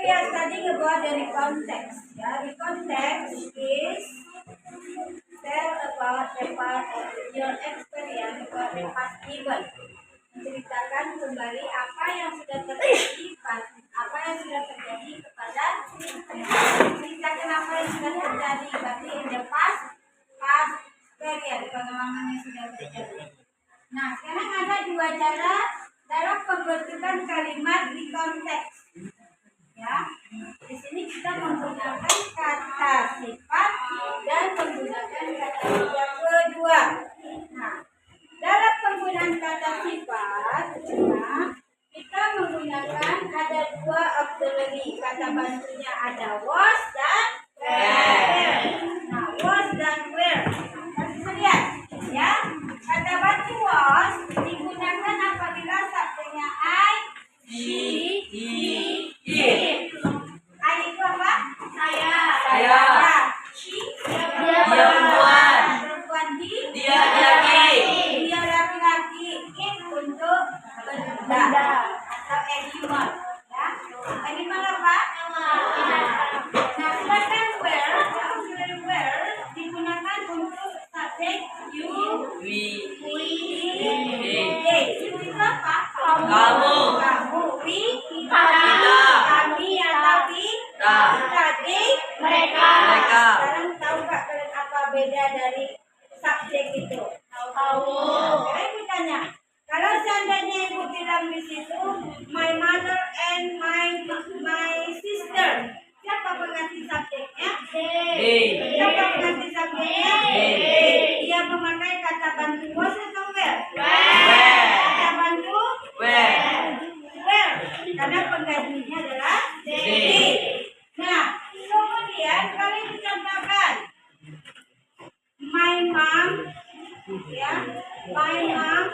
we are studying about the recontext. Yeah, recontext is tell about a part of your experience or the past event. Menceritakan kembali apa yang sudah terjadi kepada menceritakan apa yang sudah terjadi berarti in the past period, pengalaman yang sudah terjadi. Nah, sekarang ada dua cara dalam pembentukan kalimat recontext. Ya, di sini kita menggunakan kata sifat dan menggunakan kata kerja kedua. Nah, dalam penggunaan kata sifat, kita menggunakan ada dua auxiliary. Kata bantunya ada was dan where. Nah, was dan where. Kita lihat, ya. Kata bantu was digunakan apabila subjeknya I, she, he, it. I itu apa? Saya. She, dia perempuan. Dia laki-laki. It untuk benda atau animal. Ya. Animal apa? Nah, sedangkan where digunakan untuk subjek you, we, they. You itu apa? Kamu. We, kami atau kita. Mereka. Sekarang tahu nggak kalian apa beda dari subjek itu? Tahu. Sekarang ibu tanya, kalau seandainya ibu bilang di situ my mother and my sister, siapa pengganti subjeknya? Siapa pengganti subjeknya? Dia memakai kata bantu was atau where? Kata bantu where, karena penggantinya adalah they. Nah, kemudian kalian contohkan my mom, ya, my mom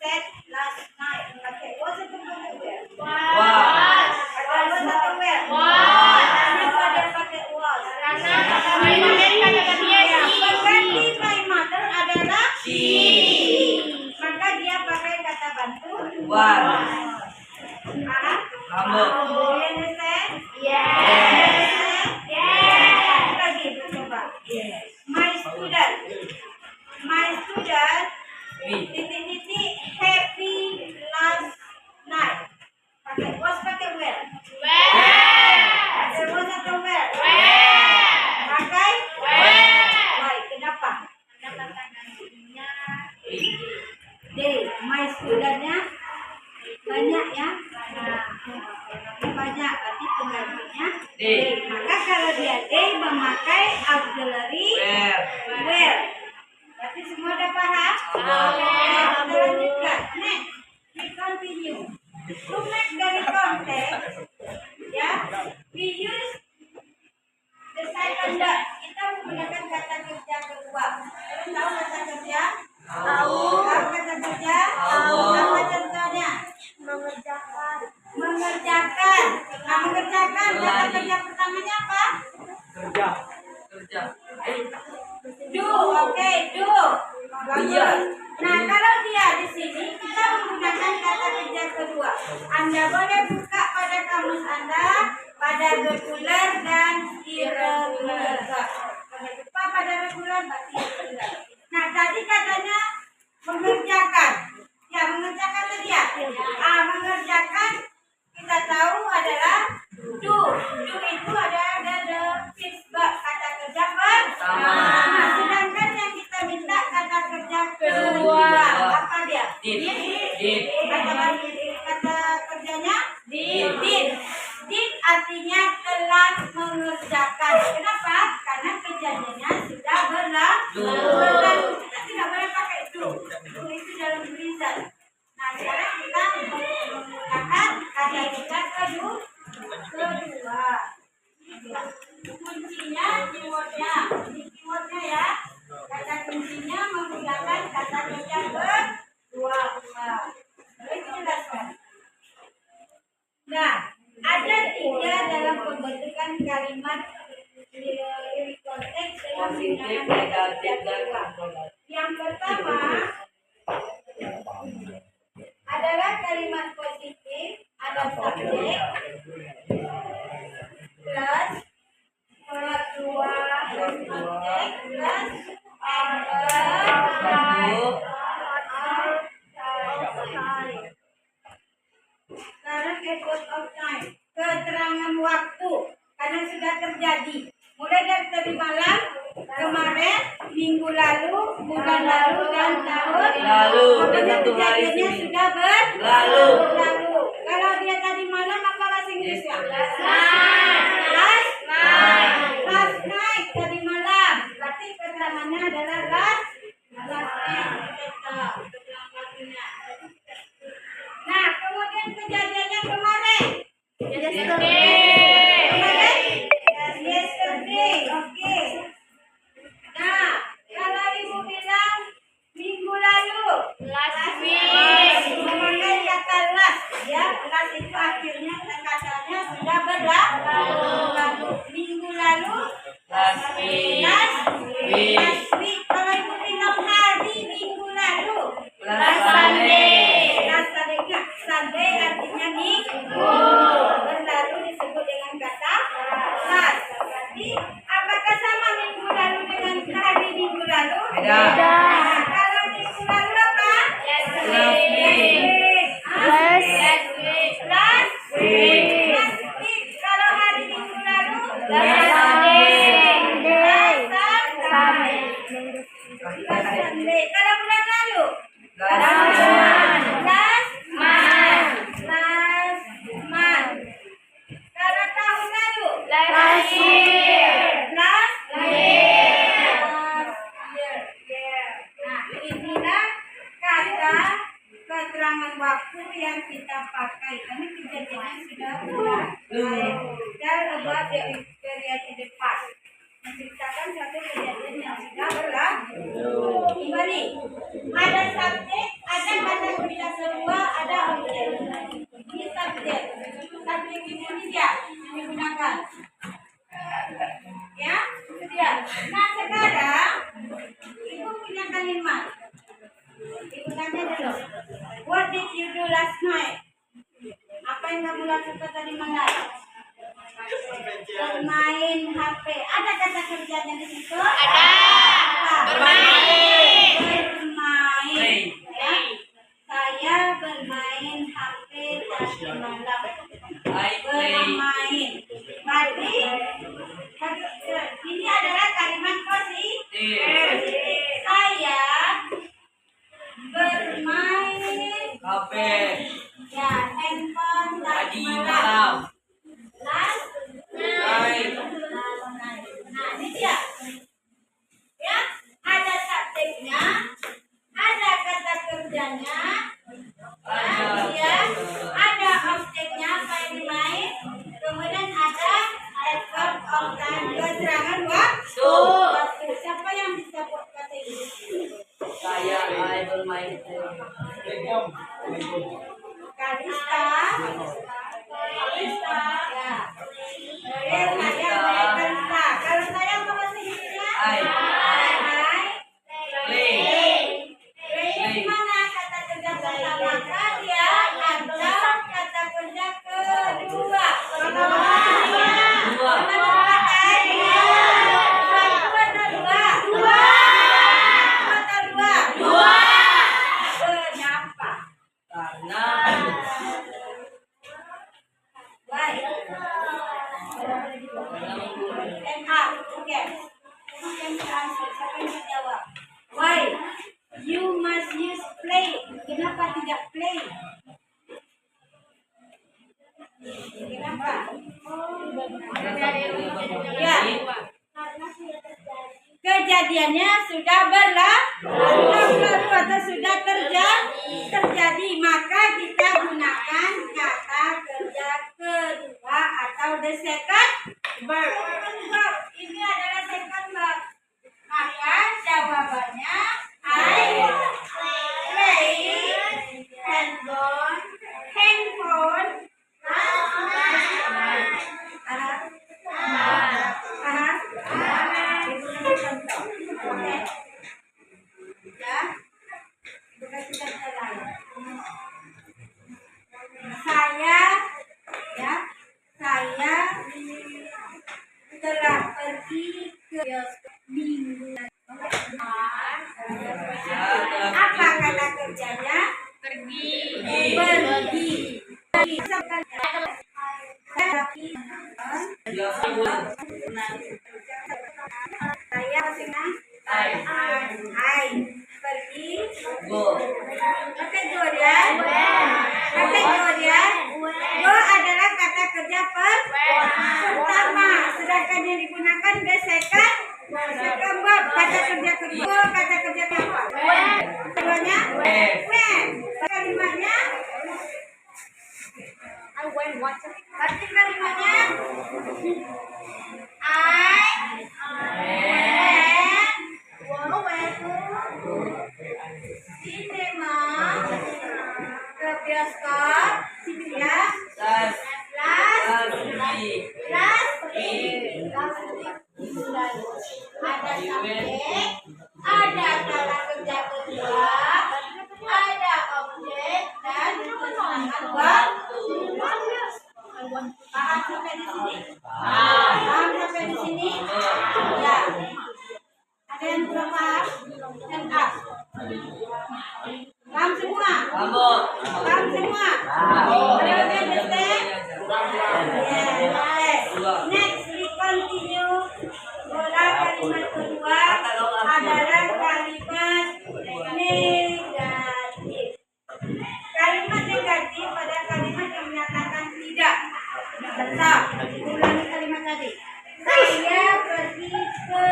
said last night. Okay, was itu pakai where? Was atau where? Kenapa dia pakai was? Karena pengganti my mother adalah she. Maka dia pakai kata bantu was. Kamu. Lagi coba. My student. Happy last night. Pakai was, pakai where? Pakai was atau where? Pakai why? Kenapa? Day. My studentnya banyak ya. Banyak berarti penggantinya day. Maka kalau dia day memakai auxiliary where. Berarti semua udah paham? Kita lanjutkan. Next, we continue. To make the context, ya, we use the second dot. Kita menggunakan kata kerja kedua. Kalian tahu kata kerja? Tahu kata kerja? Apa contohnya? Mengerjakan. Nah, mengerjakan kata kerja pertamanya apa? Kerja. Do, okay, do. Bagus. Nah, kalau dia di sini kita menggunakan kata kerja kedua. Anda boleh buka pada kamus Anda pada regular dan irregular. Kalau lupa pada regular berarti irregular. Nah, tadi katanya mengerjakan. Ya, mengerjakan tadi ya. Mengerjakan kita tahu adalah do. Do itu adalah the fixed verb, kata kerja pertama. Nah, sedangkan yang kita minta kata kerja kedua, apa dia? Did. Kata kerjanya did. Did artinya telah mengerjakan. Kenapa? Karena kejadiannya sudah berlalu. Kita tidak boleh pakai do. Do itu dalam tulisan. Nah, sekarang kita menggunakan kata kerja kedua. Kuncinya keywordnya ya. Kata kuncinya menggunakan kata kerja kedua. Boleh dijelaskan? Nah, ada tiga dalam pembentukan kalimat konteks dengan menggunakan kata kerja kedua. Yang pertama adalah kalimat positif, ada subjek, effort of time, keterangan waktu, karena sudah terjadi. Mulai dari tadi malam, kemarin, minggu lalu, bulan lalu, dan tahun lalu. Apabila kejadiannya sudah berlalu. Kalau dia tadi malam, apa bahasa Inggrisnya? Last night, tadi malam. Berarti keterangannya adalah last night. Keterangan waktunya. Nah, kemudian kejadiannya kemarin. Yesterday. Oke. Nah, kalau ibu bilang minggu lalu, last week, memakai kata last, ya, last itu akhirnya katanya sudah berlalu. Minggu lalu, last week. Kalau ibu bilang hari minggu lalu, last Sunday. Sunday artinya minggu. Berlalu disebut dengan kata last. Berarti apakah sama minggu lalu dengan hari minggu lalu? Beda. Kalau minggu lalu apa? Last week. Kalau hari minggu lalu? Sunday. Kalau bulan lalu? Last month. Kalau tahun lalu? Last year. Nah, inilah kata keterangan waktu yang kita pakai. Karena kejadiannya sudah mulai. Dan about the period in the past. Menceritakan satu kejadian yang sudah berlalu. Kembali. Ada subjek, ada kata kerja kedua, ada objek. Ini subjek. Subjek ini dia yang digunakan. Ya, itu dia. Nah, sekarang ibu punya kalimat. Ibu tanya dulu. What did you do last night? Apa yang kamu lakukan tadi malam? Bermain HP. Ada kata kerjanya di situ? Ada. Bermain. Ya. Saya bermain HP tadi malam. Bermain. Berarti ini adalah kalimat positif. Saya bermain HP. Ya, handphone tadi malam. Last night. Nah, ini dia. Ya, ada subjeknya, ada kata kerjanya, ya, ada objeknya apa yang dimain, kemudian ada effort of time, keterangan waktu. Siapa yang bisa buat kata ini? Saya bermain. Kalista. Ya. Saya Kalista. Kalau saya apa bahasa Inggrisnya? Play. Mana kata kerja pertama kalian atau kata kerja kedua? Why? You must use play. Kenapa tidak play? Kenapa? Ya. Kejadiannya sudah berlalu atau sudah terjadi, maka kita gunakan kata kerja kedua atau the second verb. Ini adalah second verb. Maka jawabannya I play handphone. Ya, bukan kita lain. Saya Saya pastinya I pergi Go. kategorian go adalah kata kerja pertama, sedangkan yang digunakan the second verb. Kata kerja kedua kata kerja apa? Keduanya when. Kalimatnya berarti kalimatnya cinema ke bioskop ya last ada subjek, ada kata kerja kedua, ada objek dan keterangan waktu. Paham sampai di sini? Paham sampai di sini? Ya. Ada yang belum paham? Hand up. Paham semua? Paham semua? Ada yang understand? Yes. Next, we continue. Bola kalimat kedua adalah kalimat negatif. Kalimat negatif pada kalimat yang menyatakan tidak. Tetap, ulangi kalimat tadi. Saya pergi ke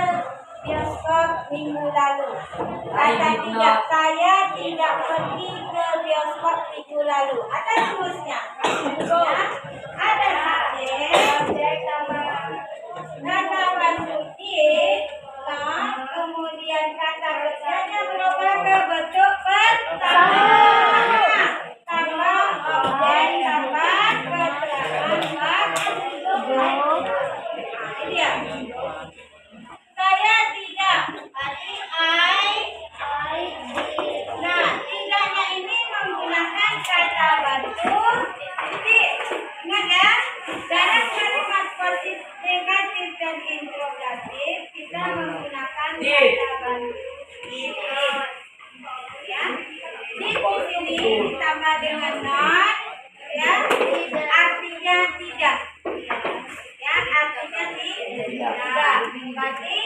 bioskop minggu lalu. Kata tidak, saya tidak pergi ke bioskop minggu lalu. Ada rumusnya. Ada subjek, kata bantu kemudian kata kerjanya berubah ke bentuk pertama tambah objek tambah keterangan waktu. Ini dia. Saya tidak. Berarti I. Nah, tidaknya ini menggunakan kata bantu titik. Ingat ya? Dalam kalimat positif, negatif dan interrogatif kita menggunakan kata bantu titik. Ya. Di sini ditambah dengan not, ya. Artinya tidak. Ya, artinya tidak. Berarti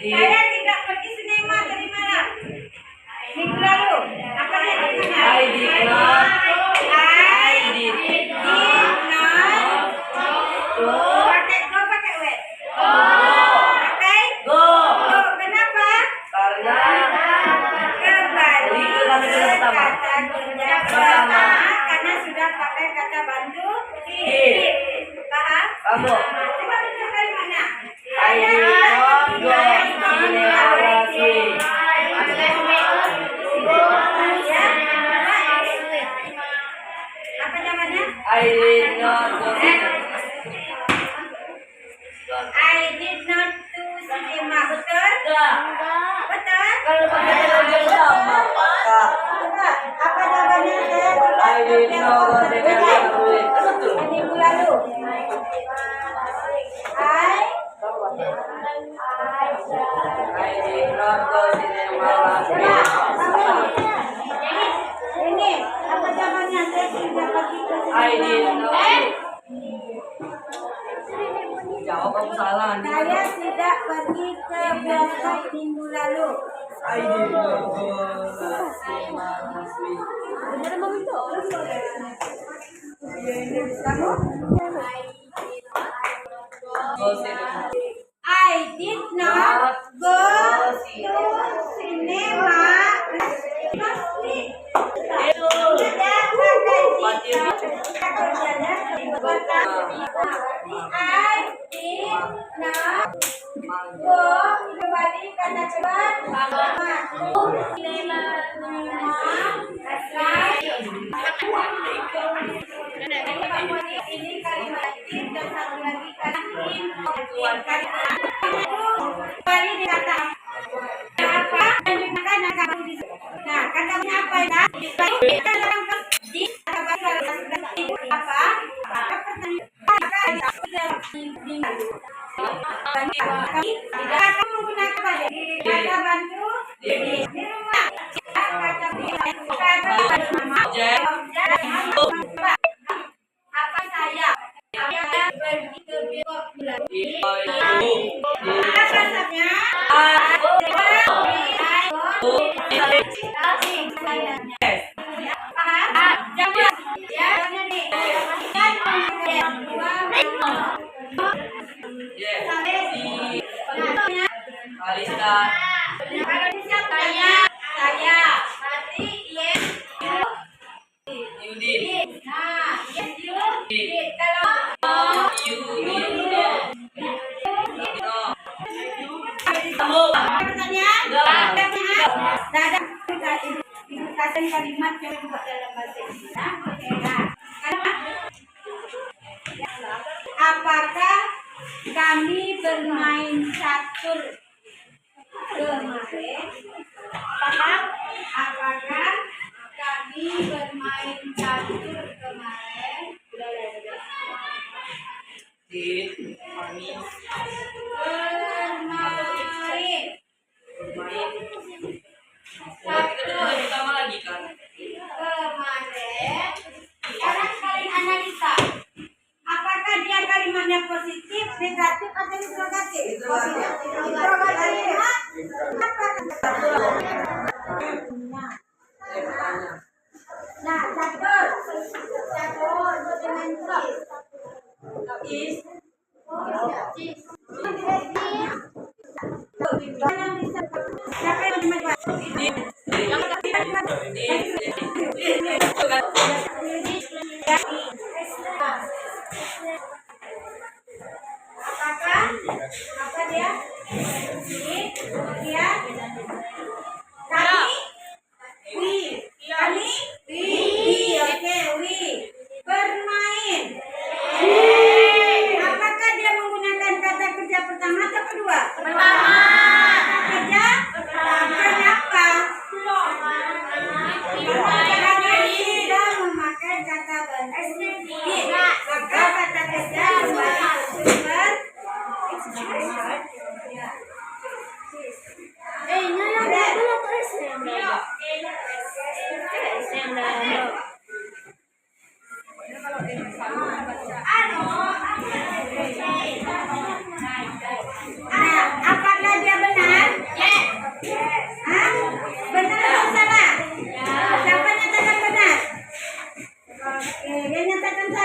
saya tidak pergi sinema tadi malam. Minggu lalu. Apa dia artinya? I did not pakai when. Pakai go. Kenapa? Kembali ke kata kerja pertama karena sudah pakai kata bantu did. Paham? Coba bentuk kalimatnya. Saya apa namanya? I did not to cinema. Betul? Betul? Kalau pakai sama apa jawabannya? Saya minggu lalu. Ini apa jawabannya? Saya tidak pergi ke cinema. Jawab kamu salah. Saya tidak pergi ke bioskop minggu lalu. Kamu? I did not go to cinema last week. Kembali kata cepat ini kalimat dan satu lagi kembali di kata apa dan digunakan kata nah katanya apa ya kita dalam di apa akan menggunakan kata bantu di rumah kata nama Apa kasarnya? Paham? Jawab. Ya, nih. Alisa. Kalau bisa saya. Berarti yes, Yudi. nah, yes you. Kalau pertanyaan, ada kasih kalimat yang dibuat dalam bahasa Indonesia. Apakah kami bermain catur kemarin? Apakah kami bermain catur kemarin? Kami Bermain bermain. Kita pertama lagi kan. kemarin. Sekarang kalian analisa. Apakah dia kalimatnya positif, negatif, atau interrogatif? Positif. Interrogatif. Nah, catur berdimensi. Siapa yang apakah apa dia? Kemudian kami oke bermain. Apakah dia menggunakan kata kerja pertama atau kedua? Pertama. Kerja kenapa? Karena tidak memakai kata berarti. Maka kata kerja kembali sumber. Nah, apakah dia benar? Hah? Benar atau salah? Siapa nyatakan benar? Oke, dia nyatakan salah.